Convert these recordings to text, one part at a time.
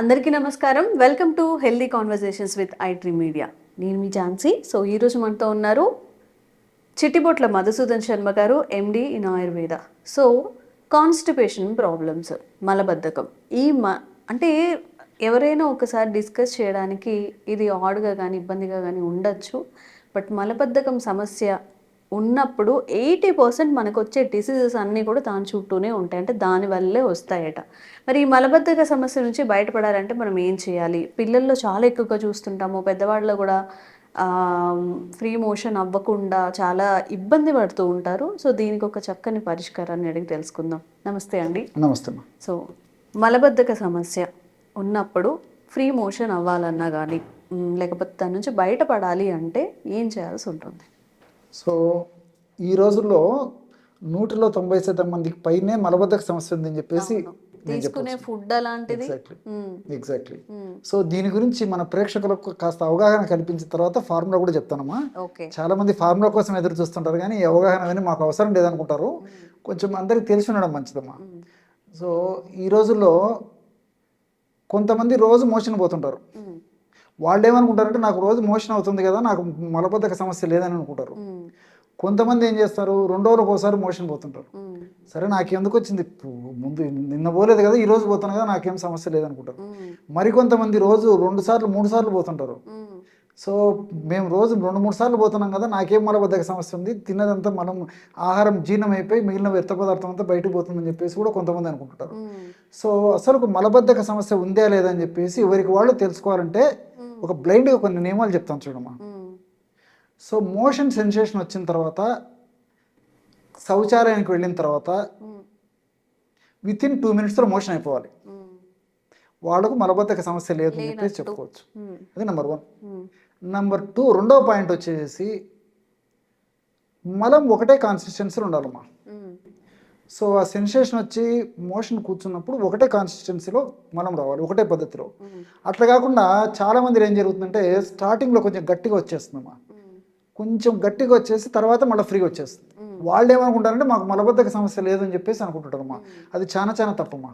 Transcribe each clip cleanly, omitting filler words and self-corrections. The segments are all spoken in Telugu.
అందరికీ నమస్కారం. Welcome to healthy conversations with iTree media. నేను మీ ఝాన్సీ. సో ఈరోజు మనతో ఉన్నారు చిట్టిబొట్ల మధుసూదన్ శర్మ గారు, MD in Ayurveda. So constipation problems, మలబద్ధకం, అంటే ఎవరైనా ఒకసారి డిస్కస్ చేయడానికి ఇది ఆడ్గా కానీ ఇబ్బందిగా కానీ ఉండొచ్చు. బట్ మలబద్ధకం సమస్య ఉన్నప్పుడు 80% మనకు వచ్చే డిసీజెస్ అన్నీ కూడా దాని చుట్టూనే ఉంటాయి, అంటే దానివల్లే వస్తాయట. మరి ఈ మలబద్ధక సమస్య నుంచి బయటపడాలంటే మనం ఏం చేయాలి? పిల్లల్లో చాలా ఎక్కువగా చూస్తుంటాము, పెద్దవాళ్ళలో కూడా ఫ్రీ మోషన్ అవ్వకుండా చాలా ఇబ్బంది పడుతూ ఉంటారు. సో దీనికి ఒక చక్కని పరిష్కారాన్ని అడిగి తెలుసుకుందాం. నమస్తే అండి. నమస్తే. సో మలబద్ధక సమస్య ఉన్నప్పుడు ఫ్రీ మోషన్ అవ్వాలన్నా కానీ లేకపోతే దాని నుంచి బయటపడాలి అంటే ఏం చేయాల్సి ఉంటుంది? సో ఈ రోజుల్లో 90% మందికి పైనే మలబద్ధక సమస్య ఉందని చెప్పేసి తీసుకునే ఫుడ్ అలాంటిది. ఎగ్జాక్ట్లీ. సో దీని గురించి మన ప్రేక్షకులకు కాస్త అవగాహన కల్పించిన తర్వాత ఫార్ములా కూడా చెప్తానమ్మా. చాలా మంది ఫార్ములా కోసం ఎదురు చూస్తుంటారు, కానీ ఈ అవగాహన అని మాకు అవసరం లేదనుకుంటారు. కొంచెం అందరికి తెలిసి ఉండడం మంచిదమ్మా. సో ఈ రోజుల్లో కొంతమంది రోజు మోషన్ పోతుంటారు. వాళ్ళు ఏమనుకుంటారంటే నాకు రోజు మోషన్ అవుతుంది కదా, నాకు మలబద్ధక సమస్య లేదని అనుకుంటారు. కొంతమంది ఏం చేస్తారు, 2 రోజులకు ఒకసారి మోషన్ పోతుంటారు. సరే నాకెందుకు వచ్చింది, ముందు నిన్న పోలేదు కదా, ఈ రోజు పోతాను కదా, నాకేం సమస్య లేదనుకుంటారు. మరికొంతమంది రోజు 2 సార్లు 3 సార్లు పోతుంటారు. సో మేము రోజు 2-3 సార్లు పోతున్నాం కదా, నాకేం మలబద్ధక సమస్య ఉంది, తిన్నదంతా మనం ఆహారం జీర్ణం అయిపోయి మిగిలిన వ్యర్థ పదార్థం అంతా బయటకు పోతుందని చెప్పేసి కూడా కొంతమంది అనుకుంటుంటారు. సో అసలు మలబద్ధక సమస్య ఉందా లేదా అని చెప్పేసి ఎవరికి వాళ్ళు తెలుసుకోవాలంటే ఒక బ్లైండ్గా కొన్ని నియమాలు చెప్తాను చూడమ్మా. సో మోషన్ సెన్సేషన్ వచ్చిన తర్వాత, శౌచాలయానికి వెళ్ళిన తర్వాత వితిన్ 2 minutesలో మోషన్ అయిపోవాలి. వాళ్ళకు మలబద్ధక సమస్య లేదు అని చెప్పేసి చెప్పుకోవచ్చు. అది నెంబర్ 1. నెంబర్ 2, రెండవ పాయింట్ వచ్చేసి మలం ఒకటే కాన్సిస్టెన్సీలో ఉండాలమ్మా. సో ఆ సెన్సేషన్ వచ్చి మోషన్ కూర్చున్నప్పుడు ఒకటే కాన్సిస్టెన్సీలో మలం రావాలి, ఒకటే పద్ధతిలో. అట్లా కాకుండా చాలామంది ఏం జరుగుతుందంటే స్టార్టింగ్లో కొంచెం గట్టిగా వచ్చేస్తుందమ్మా, కొంచెం గట్టిగా వచ్చేసి తర్వాత మళ్ళీ ఫ్రీగా వచ్చేస్తుంది. వాళ్ళు ఏమనుకుంటారంటే మాకు మలబద్ధక సమస్య లేదని చెప్పేసి అనుకుంటారమ్మా. అది చాలా చాలా తప్పమ్మా.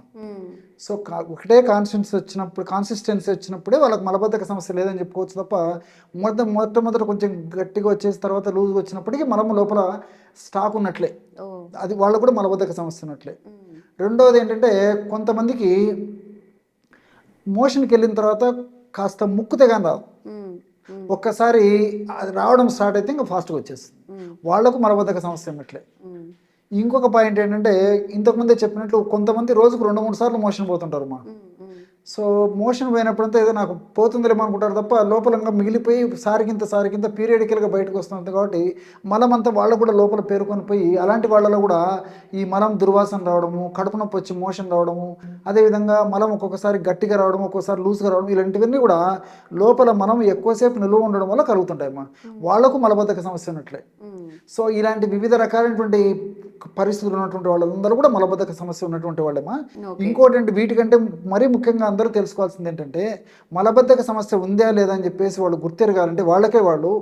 సో ఒకటే కాన్సిస్టెన్సీ వచ్చినప్పుడే వాళ్ళకి మలబద్ధక సమస్య లేదని చెప్పుకోవచ్చు తప్ప, మొట్టమొదట కొంచెం గట్టిగా వచ్చేసి తర్వాత లూజ్గా వచ్చినప్పటికీ మలము లోపల స్టాక్ ఉన్నట్లే, అది వాళ్ళకు కూడా మలబద్ధక సమస్య ఉన్నట్లే. రెండవది ఏంటంటే కొంతమందికి మోషన్కి వెళ్ళిన తర్వాత కాస్త ముక్కుతే కానీ రాదు, ఒక్కసారి అది రావడం స్టార్ట్ అయితే ఇంకా ఫాస్ట్గా వచ్చేస్తుంది, వాళ్లకు మలబద్ధక సమస్య ఉన్నట్లే. ఇంకొక పాయింట్ ఏంటంటే ఇంతకుముందే చెప్పినట్లు కొంతమంది రోజుకు 2-3 సార్లు మోషన్ పోతుంటారు మా. సో మోషన్ పోయినప్పుడంతా ఏదో నాకు పోతుందిలేమో అనుకుంటారు తప్ప లోపలంగా మిగిలిపోయి సారికింత పీరియడికల్గా బయటకు వస్తుంది. కాబట్టి మలం అంతా వాళ్ళకు కూడా లోపల పేరుకొని పోయి అలాంటి వాళ్ళలో కూడా ఈ మలం దుర్వాసన రావడము, కడుపు నొప్పి వచ్చి మోషన్ రావడము, అదేవిధంగా మలం ఒక్కొక్కసారి గట్టిగా రావడం, ఒక్కొక్కసారి లూజ్గా రావడం, ఇలాంటివన్నీ కూడా లోపల మనం ఎక్కువసేపు నిలువ ఉండడం వల్ల కలుగుతుంటాయి అమ్మా. వాళ్లకు మలబద్ధక సమస్య ఉన్నట్లే. సో ఇలాంటి వివిధ రకాలైనటువంటి పరిస్థితులు ఉన్నటువంటి వాళ్ళందరూ కూడా మలబద్ధక సమస్య ఉన్నటువంటి వాళ్ళేమా. ఇంకోటి వీటికంటే మరీ ముఖ్యంగా అందరూ తెలుసుకోవాల్సింది ఏంటంటే మలబద్ధక సమస్య ఉందా లేదా అని చెప్పేసి వాళ్ళు గుర్తెరగాలంటే వాళ్ళకే వాళ్ళు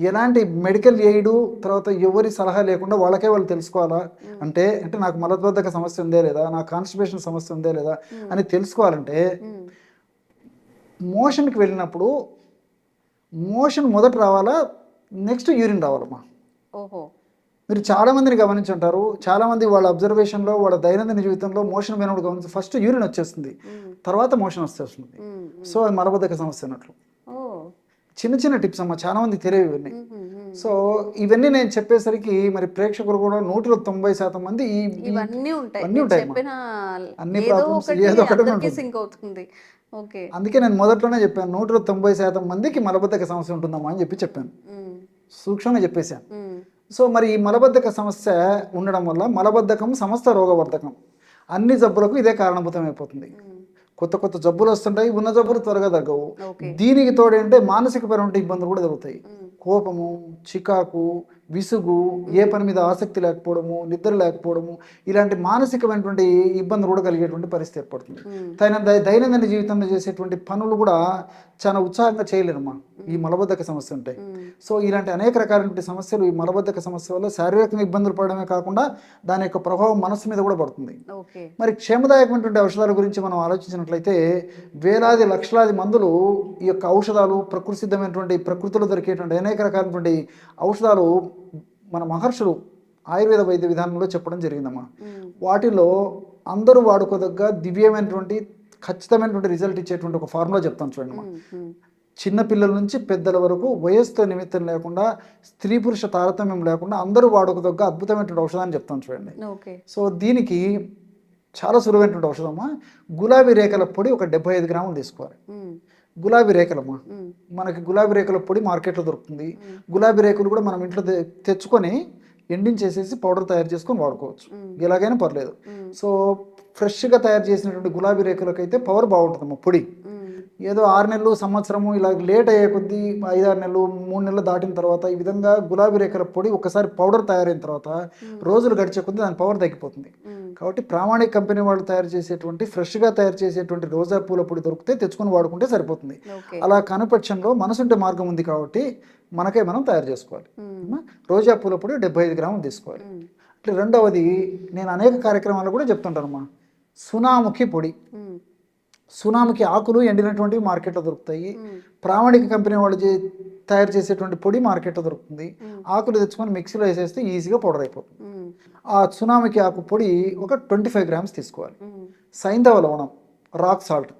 ఎలాంటి మెడికల్ ఎయిడ్ తర్వాత ఎవరి సలహా లేకుండా వాళ్ళకే వాళ్ళు తెలుసుకోవాలా. అంటే నాకు మలబద్ధక సమస్య ఉందే లేదా, నాకు కాన్స్టిపేషన్ సమస్య ఉందే లేదా అని తెలుసుకోవాలంటే మోషన్కి వెళ్ళినప్పుడు మోషన్ మొదట రావాలా, నెక్స్ట్ యూరిన్ రావాలమ్మా. మీరు చాలామందిని గమనించుంటారు, చాలామంది వాళ్ళ అబ్జర్వేషన్లో వాళ్ళ దైనందిన జీవితంలో మోషన్ పోయినప్పుడు గమనించి ఫస్ట్ యూరిన్ వచ్చేస్తుంది, తర్వాత మోషన్ వచ్చేస్తుంది. సో అది మలబద్ధక సమస్య అన్నట్లు. చిన్న టిప్స్ అమ్మా, చాలా మంది తెలియవు ఇవన్నీ. సో ఇవన్నీ నేను చెప్పేసరికి మరి ప్రేక్షకులు కూడా 190% మంది అన్ని ఉంటాయి, అన్ని ప్రాబ్లమ్స్ ఏదో ఒకటి ఉంటుంది. అందుకే నేను మొదట్లోనే చెప్పాను 190% మందికి మలబద్ధక సమస్య ఉంటుందమ్మా అని చెప్పాను, సూక్ష్మంగా చెప్పేశాను. సో మరి ఈ మలబద్ధక సమస్య ఉండడం వల్ల మలబద్ధకం సమస్త రోగవర్ధకం, అన్ని జబ్బులకు ఇదే కారణభూతమైపోతుంది. కొత్త జబ్బులు వస్తుంటాయి, ఉన్న జబ్బులు త్వరగా తగ్గవు. దీనికి తోడేంటే మానసికపరమైన ఇబ్బందులు కూడా జరుగుతాయి. కోపము, చికాకు, విసుగు, ఏ పని మీద ఆసక్తి లేకపోవడము, నిద్ర లేకపోవడము, ఇలాంటి మానసికమైనటువంటి ఇబ్బందులు కూడా కలిగేటువంటి పరిస్థితి ఏర్పడుతుంది. దైనందిన జీవితంలో చేసేటువంటి పనులు కూడా చాలా ఉత్సాహంగా చేయలేరమ్మా ఈ మలబద్ధక సమస్య ఉంటాయి. సో ఇలాంటి అనేక రకాలైనటువంటి సమస్యలు ఈ మలబద్ధక సమస్య వల్ల శారీరకంగా ఇబ్బందులు పడడమే కాకుండా దాని యొక్క ప్రభావం మనసు మీద కూడా పడుతుంది. మరి క్షేమదాయకమైనటువంటి ఔషధాల గురించి మనం ఆలోచించినట్లయితే వేలాది లక్షలాది మందులు ఈ యొక్క ఔషధాలు ప్రకృతి సిద్ధమైనటువంటి ప్రకృతిలో దొరికేటువంటి అనేక రకాలైనటువంటి ఔషధాలు మన మహర్షులు ఆయుర్వేద వైద్య విధానంలో చెప్పడం జరిగిందమ్మా. వాటిలో అందరూ వాడుకోదగ్గ దివ్యమైనటువంటి ఖచ్చితమైనటువంటి రిజల్ట్ ఇచ్చేటువంటి ఒక ఫార్ములా చెప్తాను చూడండి అమ్మా. చిన్న పిల్లల నుంచి పెద్దల వరకు వయస్సుతో నిమిత్తం లేకుండా స్త్రీ పురుష తారతమ్యం లేకుండా అందరూ వాడుకోదగ్గ అద్భుతమైనటువంటి ఔషధాన్ని చెప్తాను చూడండి. సో దీనికి చాలా సులువైనటువంటి ఔషధమ్మా. గులాబీ రేఖల పొడి ఒక 75 గ్రాములు తీసుకోవాలి. గులాబీ రేఖలమ్మా, మనకి గులాబీ రేఖల పొడి మార్కెట్లో దొరుకుతుంది. గులాబీ రేకులు కూడా మనం ఇంట్లో తెచ్చుకొని ఎండించేసేసి పౌడర్ తయారు చేసుకొని వాడుకోవచ్చు, ఎలాగైనా పర్లేదు. సో ఫ్రెష్గా తయారు చేసినటువంటి గులాబీ రేకులకైతే పవర్ బాగుంటుందమ్మా పొడి. ఏదో 6 నెలలు సంవత్సరము ఇలా లేట్ అయ్యే కొద్దీ 5-6 నెలలు 3 నెలలు దాటిన తర్వాత ఈ విధంగా గులాబీ రేఖల పొడి ఒకసారి పౌడర్ తయారైన తర్వాత రోజులు గడిచే కొద్దీ దాని పవర్ తగ్గిపోతుంది. కాబట్టి ప్రామాణిక కంపెనీ వాళ్ళు తయారు చేసేటువంటి ఫ్రెష్గా తయారు చేసేటువంటి రోజా పూల పొడి దొరికితే తెచ్చుకొని వాడుకుంటే సరిపోతుంది. అలా కనుపక్షంలో మనసుంటే మార్గం ఉంది కాబట్టి మనకే మనం తయారు చేసుకోవాలి. రోజా పూల పొడి 75 గ్రాములు తీసుకోవాలి. అట్లా రెండవది నేను అనేక కార్యక్రమాలు కూడా చెప్తుంటానమ్మా, సునాముఖి పొడి. సునాముఖి ఆకులు ఎండినటువంటివి మార్కెట్లో దొరుకుతాయి. ప్రామాణిక కంపెనీ వాళ్ళు తయారు చేసేటువంటి పొడి మార్కెట్లో దొరుకుతుంది. ఆకులు తెచ్చుకొని మిక్సీలో వేసేస్తే ఈజీగా పౌడర్ అయిపోతుంది. ఆ సునాముఖి ఆకు పొడి ఒక 25 గ్రామ్స్ తీసుకోవాలి. సైంధవ లవణం, రాక్ సాల్ట్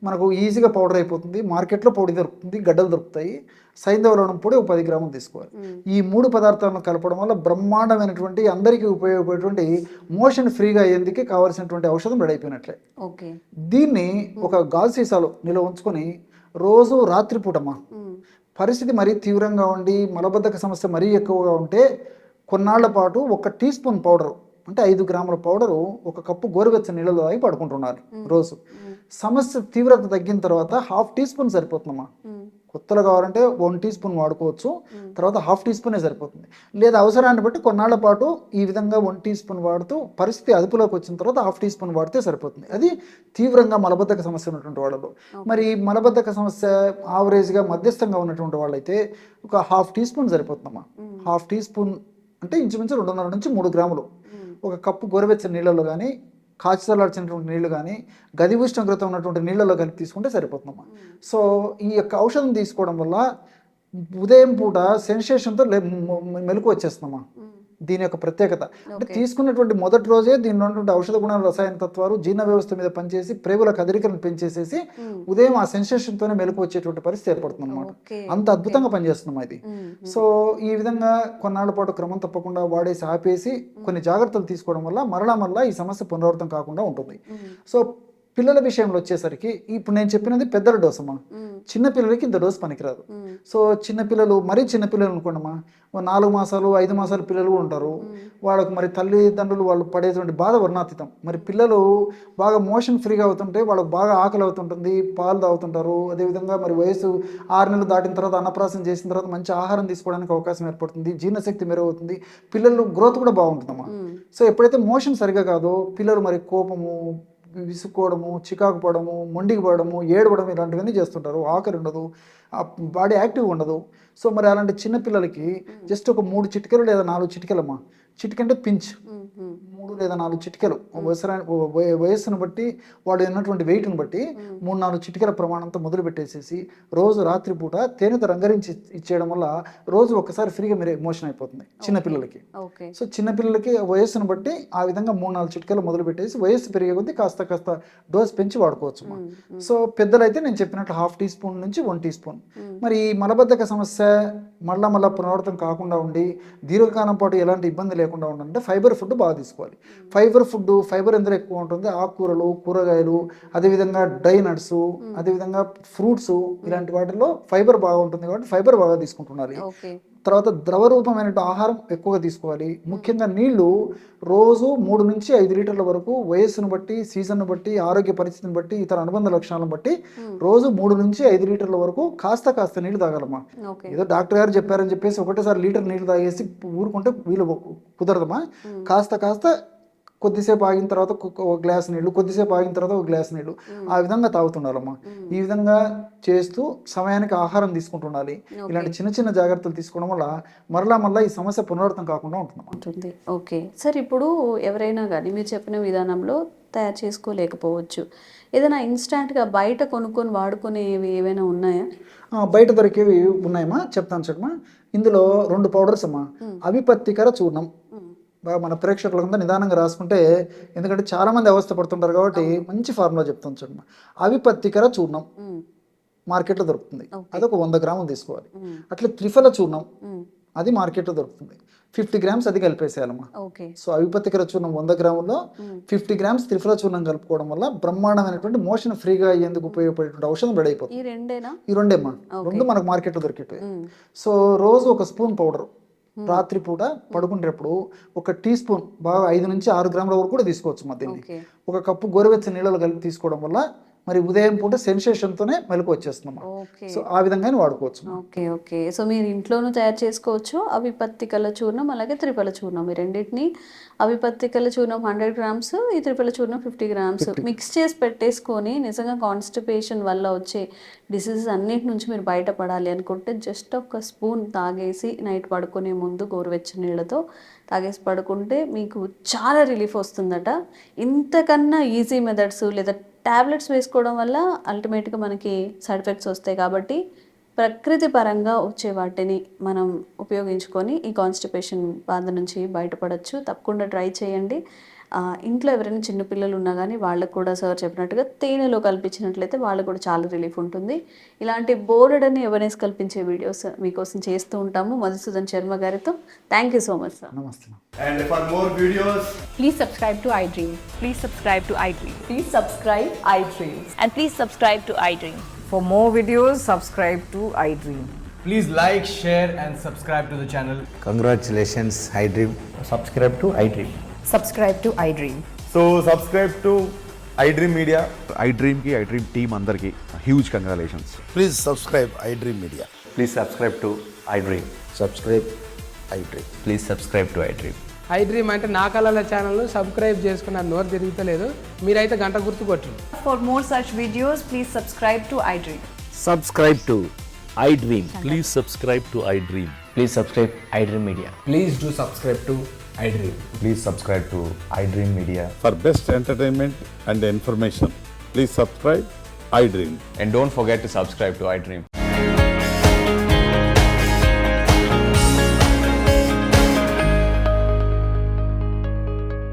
మనకు ఈజీగా పౌడర్ అయిపోతుంది. మార్కెట్లో పొడి దొరుకుతుంది, గడ్డలు దొరుకుతాయి. సైంధవ లవణం పొడి ఒక 10 గ్రాములు తీసుకోవాలి. ఈ 3 పదార్థాలను కలపడం వల్ల బ్రహ్మాండమైనటువంటి అందరికీ ఉపయోగపడేటువంటి మోషన్ ఫ్రీగా అయ్యేందుకు కావాల్సినటువంటి ఔషధం రెడీ అయిపోయినట్లే. దీన్ని ఒక గాజు సీసాలో నిల్వ ఉంచుకొని రోజు రాత్రిపూటమ్మా, పరిస్థితి మరీ తీవ్రంగా ఉండి మలబద్ధక సమస్య మరీ ఎక్కువగా ఉంటే కొన్నాళ్ల పాటు 1 టీ స్పూన్ పౌడరు అంటే 5 గ్రాముల పౌడరు 1 కప్పు గోరువెచ్చని నీళ్ళలో తాగి పడుకుంటున్నారు రోజు. సమస్య తీవ్రత తగ్గిన తర్వాత 1/2 టీ స్పూన్ సరిపోతుందమ్మా. కొత్తలో కావాలంటే 1 టీ స్పూన్ వాడుకోవచ్చు, తర్వాత 1/2 టీ స్పూనే సరిపోతుంది. లేదా అవసరాన్ని బట్టి కొన్నాళ్ల పాటు ఈ విధంగా 1 టీ స్పూన్ వాడుతూ పరిస్థితి అదుపులోకి వచ్చిన తర్వాత 1/2 టీ స్పూన్ వాడితే సరిపోతుంది. అది తీవ్రంగా మలబద్ధక సమస్య ఉన్నటువంటి వాళ్ళలో. మరి మలబద్ధక సమస్య ఆవరేజ్గా మధ్యస్థంగా ఉన్నటువంటి వాళ్ళైతే ఒక 1/2 టీ స్పూన్ సరిపోతుందమ్మా. 1/2 టీ స్పూన్ అంటే ఇంచుమించు 2.5 నుంచి 3 గ్రాములు 1 కప్పు గోరువెచ్చని నీళ్ళలో కానీ కాచిచల్లార్చినటువంటి నీళ్లు కానీ గది ఉష్ణోగ్రత ఉన్నటువంటి నీళ్ళలో కలిపి తీసుకుంటే సరిపోతుందమ్మా. సో ఈ యొక్క ఔషధం తీసుకోవడం వల్ల ఉదయం పూట సెన్సేషన్తో మెలకు వచ్చేస్తుందమ్మా. దీని యొక్క ప్రత్యేకత అంటే తీసుకున్నటువంటి మొదటి రోజే దీనిలో ఉన్నటువంటి ఔషధ గుణాలు, రసాయన తత్వాలు జీర్ణ వ్యవస్థ మీద పనిచేసి ప్రేగుల కదలికలను పెంచేసేసి ఉదయం ఆ సెన్సేషన్తోనే మెలకు వచ్చేటువంటి పరిస్థితి ఏర్పడుతుంది అనమాట. అంత అద్భుతంగా పనిచేస్తున్నాం ఇది. సో ఈ విధంగా కొన్నాళ్ల పాటు క్రమం తప్పకుండా వాడేసి ఆపేసి కొన్ని జాగ్రత్తలు తీసుకోవడం వల్ల మరలా ఈ సమస్య పునరావృతం కాకుండా ఉంటుంది. సో పిల్లల విషయంలో వచ్చేసరికి ఇప్పుడు నేను చెప్పినది పెద్దల డోస్ అమ్మా. చిన్నపిల్లలకి ఇంత డోస్ పనికిరాదు. సో చిన్నపిల్లలు మరీ చిన్నపిల్లలు అనుకోండమ్మా, 4 మాసాలు 5 మాసాల పిల్లలు ఉంటారు. వాళ్ళకు మరి తల్లిదండ్రులు వాళ్ళు పడేటువంటి బాధ వర్ణాతీతం. మరి పిల్లలు బాగా మోషన్ ఫ్రీగా అవుతుంటే వాళ్ళకు బాగా ఆకలి అవుతుంటుంది, పాలు తాగుతుంటారు. అదేవిధంగా మరి వయసు 6 నెలలు దాటిన తర్వాత అన్నప్రాసం చేసిన తర్వాత మంచి ఆహారం తీసుకోవడానికి అవకాశం ఏర్పడుతుంది, జీర్ణశక్తి మెరుగవుతుంది, పిల్లలు గ్రోత్ కూడా బాగుంటుందమ్మా. సో ఎప్పుడైతే మోషన్ సరిగా కాదో పిల్లలు మరి కోపము, విసుక్కోవడము, చికాకు పడము, మొండికి పడము, ఏడవడం ఇలాంటివన్నీ చేస్తుంటారు. ఆకలి ఉండదు, బాడీ యాక్టివ్గా ఉండదు. సో మరి అలాంటి చిన్నపిల్లలకి జస్ట్ ఒక 3 చిటికెలు లేదా 4 చిటికెలమ్మా. చిటికంటే పించ్ 3 లేదా 4 చిటికెలు వయస్సును బట్టి వాడు ఉన్నటువంటి వెయిట్ను బట్టి 3-4 చిటికెల ప్రమాణంతో మొదలు పెట్టేసేసి రోజు రాత్రిపూట తేనెతో రంగరించి ఇచ్చేయడం వల్ల రోజు ఒకసారి ఫ్రీగా మీరు ఎమోషన్ అయిపోతుంది చిన్నపిల్లలకి. సో చిన్నపిల్లలకి వయస్సును బట్టి ఆ విధంగా 3-4 చిటికెలు మొదలు పెట్టేసి వయస్సు పెరిగే కొద్దీ కాస్త డోస్ పెంచి వాడుకోవచ్చు. సో పెద్దలైతే నేను చెప్పినట్లు 1/2 టీ స్పూన్ నుంచి 1 టీ స్పూన్. మరి ఈ మలబద్ధక సమస్య మళ్ళా పునరావృతం కాకుండా ఉండి దీర్ఘకాలం పాటు ఎలాంటి ఇబ్బంది లేకుండా ఉండాలంటే ఫైబర్ ఫుడ్ బాగా తీసుకోవాలి. ఫైబర్ ఎందులో ఎక్కువ ఉంటుంది, ఆకుకూరలు, కూరగాయలు, అదేవిధంగా డ్రై నట్స్, అదేవిధంగా ఫ్రూట్స్, ఇలాంటి వాటిల్లో ఫైబర్ బాగా ఉంటుంది కాబట్టి ఫైబర్ బాగా తీసుకుంటున్నారు. తర్వాత ద్రవరూపమైన ఆహారం ఎక్కువగా తీసుకోవాలి. ముఖ్యంగా నీళ్లు రోజు 3 నుంచి 5 లీటర్ల వరకు వయస్సును బట్టి, సీజన్ను బట్టి, ఆరోగ్య పరిస్థితిని బట్టి, ఇతర అనుబంధ లక్షణాలను బట్టి రోజు 3 నుంచి 5 లీటర్ల వరకు కాస్త నీళ్లు తాగాలమ్మా. ఓకే. ఏదో డాక్టర్ గారు చెప్పారని చెప్పేసి ఒకటేసారి లీటర్ నీళ్లు తాగేసి ఊరుకుంటే వీలు కుదరదమ్మా. కాస్త కొద్దిసేపు ఆగిన తర్వాత ఒక గ్లాస్ నీళ్లు, కొద్దిసేపు ఆగిన తర్వాత ఒక గ్లాస్ నీళ్లు, ఆ విధంగా తాగుతుండాలమ్మా. ఈ విధంగా చేస్తూ సమయానికి ఆహారం తీసుకుంటుండాలి. ఇలాంటి చిన్న జాగ్రత్తలు తీసుకోవడం వల్ల మరలా ఈ సమస్య పునరావృతం కాకుండా ఉంటుంది. ఓకే సార్, ఇప్పుడు ఎవరైనా కానీ మీరు చెప్పిన విధానంలో తయారు చేసుకోలేకపోవచ్చు, ఏదైనా ఇన్స్టాంట్గా బయట కొనుక్కొని వాడుకునేవి ఏవైనా ఉన్నాయా? బయట దొరికేవి ఉన్నాయమ్మా, చెప్తాను చూడమ్మా. ఇందులో 2 పౌడర్స్ అమ్మా. అవిపత్తికర చూర్ణం, బాగా మన ప్రేక్షకులంతా నిదానంగా రాసుకుంటే, ఎందుకంటే చాలా మంది అవస్థ పడుతుంటారు కాబట్టి మంచి ఫార్ములా చెప్తాను చూడమ్మా. అవిపత్తికర చూర్ణం మార్కెట్లో దొరుకుతుంది, అదొక 100 గ్రాములు తీసుకోవాలి. అట్లా త్రిఫల చూర్ణం, అది మార్కెట్లో దొరుకుతుంది, 50 గ్రామ్స్ అది కలిపేసేయాలమ్మా. సో అవిపత్తికర చూర్ణం 100 గ్రాముల్లో 50 గ్రామ్స్ త్రిఫల చూర్ణం కలుపుకోవడం వల్ల బ్రహ్మాండమైనటువంటి మోషన్ ఫ్రీగా అయ్యేందుకు ఉపయోగపడేటువంటి ఔషధం రెడీ అయిపోతుంది. ఈ రెండేమ్మా, 2 మనకు మార్కెట్లో దొరికేవి. సో రోజు ఒక స్పూన్ పౌడర్ రాత్రి పూట పడుకునేటప్పుడు ఒక టీ స్పూన్, బాగా 5 నుంచి 6 గ్రాముల వరకు కూడా తీసుకోవచ్చు మా దీన్ని. ఒక కప్పు గోరువెచ్చని నీళ్ళలో కలిపి తీసుకోవడం వల్ల మరి ఉదయం పూట సెన్సేషన్తోనే మెలకు వచ్చేస్తున్నాం. సో ఆ విధంగానే వాడుకోవచ్చు. ఓకే. సో మీరు ఇంట్లోనూ తయారు చేసుకోవచ్చు అవిపత్తికల చూర్ణం, అలాగే త్రిఫల చూర్ణం, ఈ రెండింటిని. అవిపత్తికల చూర్ణం 100 గ్రామ్స్, ఈ త్రిఫల చూర్ణం 50 గ్రామ్స్ మిక్స్ చేసి పెట్టేసుకొని నిజంగా కాన్స్టిపేషన్ వల్ల వచ్చే డిసీజెస్ అన్నిటి నుంచి మీరు బయటపడాలి అనుకుంటే జస్ట్ ఒక స్పూన్ తాగేసి నైట్ పడుకునే ముందు గోరువెచ్చని నీళ్ళతో తాగేసి పడుకుంటే మీకు చాలా రిలీఫ్ వస్తుందట. ఇంతకన్నా ఈజీ మెథడ్స్ లేదా ట్యాబ్లెట్స్ వేసుకోవడం వల్ల అల్టిమేట్గా మనకి సైడ్ ఎఫెక్ట్స్ వస్తాయి. కాబట్టి ప్రకృతి పరంగా వచ్చే వాటిని మనం ఉపయోగించుకొని ఈ కాన్స్టిపేషన్ బాధ నుంచి బయటపడవచ్చు. తప్పకుండా ట్రై చేయండి. ఇంట్లో ఎవరైనా చిన్నపిల్లలు ఉన్నా కానీ వాళ్ళకు కూడా సార్ చెప్పినట్టుగా తేనెలో కల్పించినట్లయితే వాళ్ళకు కూడా చాలా రిలీఫ్ ఉంటుంది. ఇలాంటి బోర్డని అవేర్నెస్ కల్పించే వీడియోస్ మీకోసం చేస్తూ ఉంటాము మధుసూదన్ శర్మ గారితో. Thank you so much sir. నమస్తే. And for more videos, please subscribe to iDream. Please subscribe to iDream. Please subscribe iDream. And please subscribe to iDream. For more videos, subscribe to iDream. please like, share and subscribe to the channel. Congratulations, iDream. Subscribe to iDream. Subscribe to iDream. So subscribe to iDream Media. iDream ki iDream team andarki huge congratulations. Please subscribe iDream Media. Please subscribe to iDream. Subscribe iDream. Please subscribe to iDream. iDream అంటే నా కళల ఛానల్ సబ్స్క్రైబ్ చేసుకున్న నోరు తిరుగుతలేదు, మీరైతే గంట గుర్తు కొట్టండి. For more such videos, please subscribe to iDream. Subscribe to iDream. Please subscribe to iDream. Please subscribe iDream Media. Please do subscribe to iDream. Please subscribe to iDream Media. For best entertainment and information, please subscribe iDream. And don't forget to subscribe to iDream.